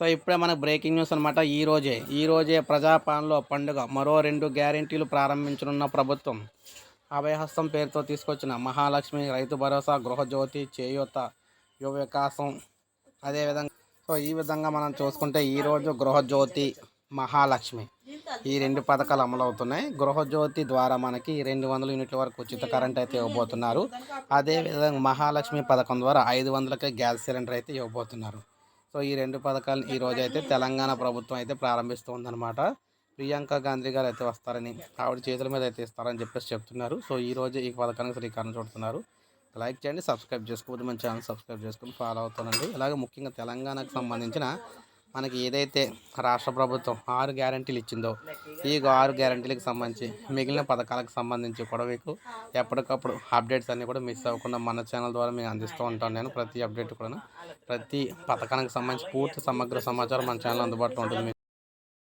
So ఇప్పుడే మనకు breaking news అనమాట. ఈ రోజే ప్రజాపాలనలో పండుగ. మరో 2 గ్యారంటీలు ప్రారంభించనున్న ప్రభుత్వం. అభయహస్తం పేరుతో తీసుకొచ్చిన మహాలక్ష్మి, రైతు భరోసా, గృహజ్యోతి, చేయూత, యువ వికాసం. అదేవిధంగా ఈ విధంగా మనం చూసుకుంటే ఈరోజు గృహజ్యోతి, మహాలక్ష్మి ఈ 2 పథకాలు అమలవుతున్నాయి. గృహజ్యోతి ద్వారా మనకి 200 యూనిట్ల వరకు ఉచిత కరెంట్ అయితే ఇవ్వబోతున్నారు. అదేవిధంగా మహాలక్ష్మి పథకం ద్వారా 500కే గ్యాస్ సిలిండర్ అయితే ఇవ్వబోతున్నారు. సో ఈ 2 పథకాలు ఈరోజు అయితే తెలంగాణ ప్రభుత్వం అయితే ప్రారంభిస్తుందన్నమాట. ప్రియాంక గాంధీ గారు అయితే వస్తారని, ఆవిడ చేతుల మీద అయితే ఇస్తారని చెప్పేసి చెప్తున్నారు. సో ఈరోజు ఈ పథకానికి శ్రీకారం చుడుతున్నారు. లైక్ చేయండి, సబ్స్క్రైబ్ చేసుకోవద్దు, మన ఛానల్ సబ్స్క్రైబ్ చేసుకుని ఫాలో అవుతానండి. అలాగే ముఖ్యంగా తెలంగాణకు సంబంధించిన మనకి ఏదైతే రాష్ట్ర ప్రభుత్వం 6 గ్యారంటీలు ఇచ్చిందో ఈ 6 గ్యారంటీలకు సంబంధించి మిగిలిన పథకాలకు సంబంధించి కూడా మీకు ఎప్పటికప్పుడు అప్డేట్స్ అన్నీ కూడా మిస్ అవ్వకుండా మన ఛానల్ ద్వారా మీకు అందిస్తూ ఉంటాను. నేను ప్రతి అప్డేట్ కూడా ప్రతి పథకానికి సంబంధించి పూర్తి సమగ్ర సమాచారం మన ఛానల్ అందుబాటులో ఉంటుంది.